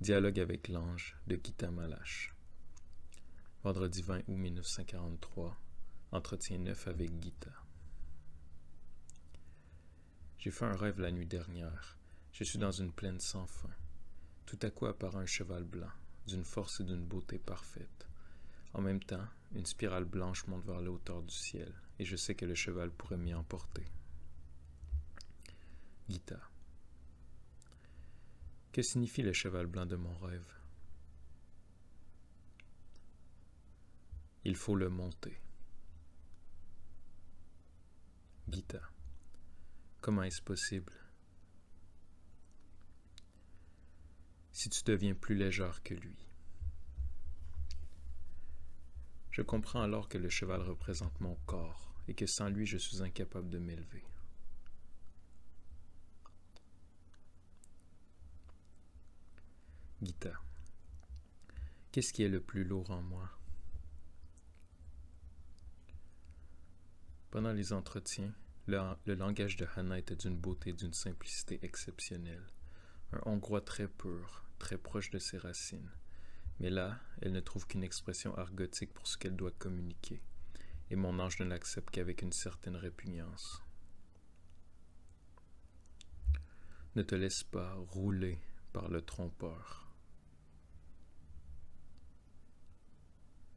Dialogue avec l'ange de Gita Malache. Vendredi 20 août 1943. Entretien 9 avec Gita. J'ai fait un rêve la nuit dernière. Je suis dans une plaine sans fin. Tout à coup apparaît un cheval blanc, d'une force et d'une beauté parfaite. En même temps, une spirale blanche monte vers les hauteurs du ciel, et je sais que le cheval pourrait m'y emporter. Gita. Que signifie le cheval blanc de mon rêve? Il faut le monter. Gita. Comment est-ce possible? Si tu deviens plus légère que lui. Je comprends alors que le cheval représente mon corps et que sans lui je suis incapable de m'élever. Gita. Qu'est-ce qui est le plus lourd en moi? Pendant les entretiens, le langage de Hana était d'une beauté et d'une simplicité exceptionnelle. Un hongrois très pur, très proche de ses racines. Mais là, elle ne trouve qu'une expression argotique pour ce qu'elle doit communiquer, et mon ange ne l'accepte qu'avec une certaine répugnance. Ne te laisse pas rouler par le trompeur.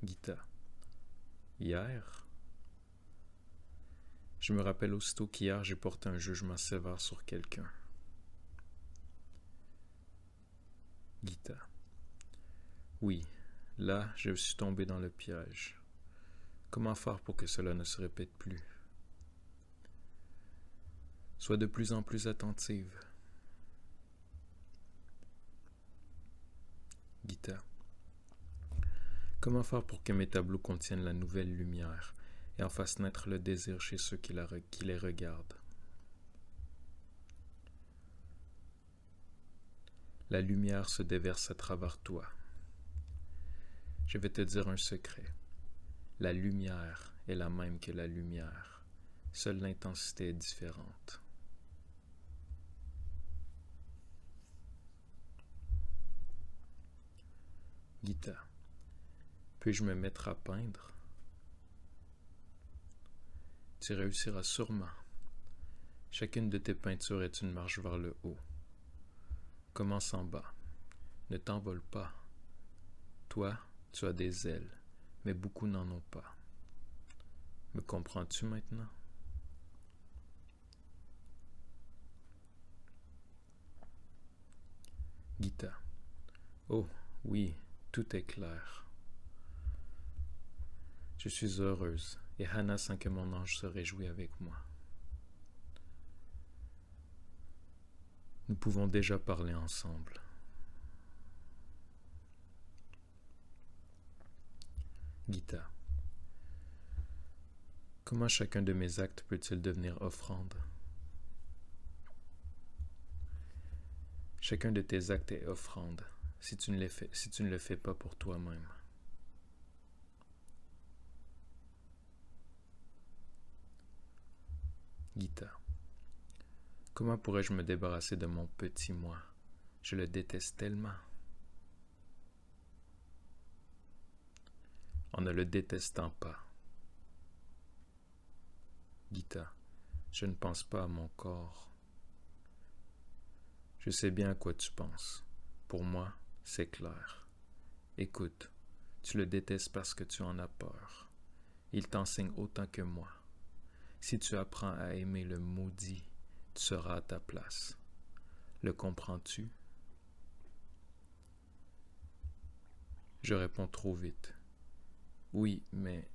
Gita. Hier? Je me rappelle aussitôt qu'hier j'ai porté un jugement sévère sur quelqu'un. Gita. Oui, là, je suis tombé dans le piège. Comment faire pour que cela ne se répète plus? Sois de plus en plus attentive. Gita. Comment faire pour que mes tableaux contiennent la nouvelle lumière et en fassent naître le désir chez ceux qui les regardent? La lumière se déverse à travers toi. Je vais te dire un secret. La lumière est la même que la lumière. Seule l'intensité est différente. Gita. Puis-je me mettre à peindre? Tu réussiras sûrement. Chacune de tes peintures est une marche vers le haut. Commence en bas. Ne t'envole pas. Toi, tu as des ailes, mais beaucoup n'en ont pas. Me comprends-tu maintenant? Gita. Oh, oui, tout est clair. Je suis heureuse, et Hana sent que mon ange se réjouit avec moi. Nous pouvons déjà parler ensemble. Gita. Comment chacun de mes actes peut-il devenir offrande? Chacun de tes actes est offrande, si tu ne le fais pas pour toi-même. Gita. Comment pourrais-je me débarrasser de mon petit moi? Je le déteste tellement. En ne le détestant pas. Gita. Je ne pense pas à mon corps. Je sais bien à quoi tu penses. Pour moi, c'est clair. Écoute, tu le détestes parce que tu en as peur. Il t'enseigne autant que moi. Si tu apprends à aimer le maudit, tu seras à ta place. Le comprends-tu? Je réponds trop vite. Oui, mais...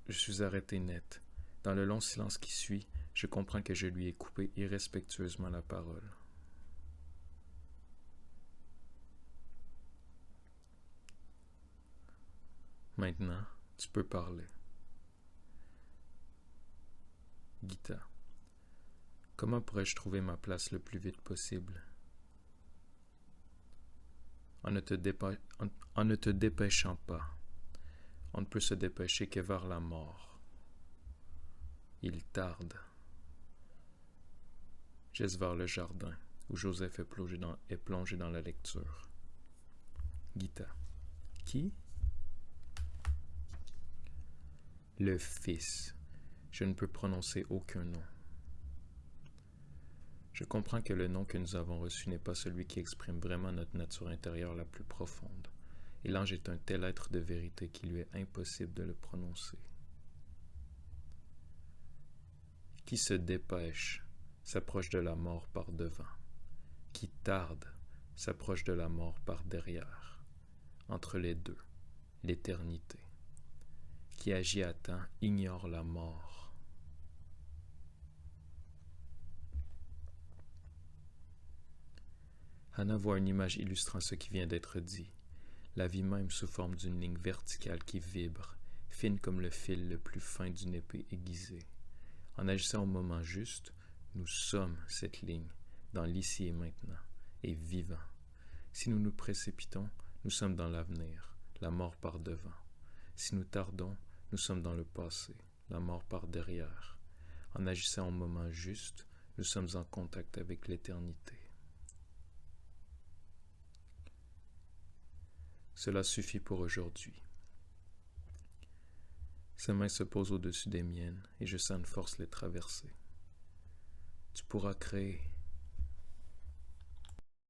Je suis arrêté net. Dans le long silence qui suit, je comprends que je lui ai coupé irrespectueusement la parole. Maintenant, tu peux parler. Gita. Comment pourrais-je trouver ma place le plus vite possible? En ne te dépêchant pas. On ne peut se dépêcher que vers la mort. Il tarde. Geste vers le jardin. où Joseph est plongé dans la lecture. Gita. Qui? Le Fils. Je ne peux prononcer aucun nom. Je comprends que le nom que nous avons reçu n'est pas celui qui exprime vraiment notre nature intérieure la plus profonde, et l'ange est un tel être de vérité qu'il lui est impossible de le prononcer. Qui se dépêche s'approche de la mort par devant. Qui tarde s'approche de la mort par derrière. Entre les deux, l'éternité. Qui agit à temps ignore la mort. Hannah voit une image illustrant ce qui vient d'être dit. La vie même sous forme d'une ligne verticale qui vibre, fine comme le fil le plus fin d'une épée aiguisée. En agissant au moment juste, nous sommes cette ligne, dans l'ici et maintenant, et vivants. Si nous nous précipitons, nous sommes dans l'avenir, la mort par devant. Si nous tardons, nous sommes dans le passé, la mort par derrière. En agissant au moment juste, nous sommes en contact avec l'éternité. Cela suffit pour aujourd'hui. Ses mains se posent au-dessus des miennes et je sens une force les traverser. Tu pourras créer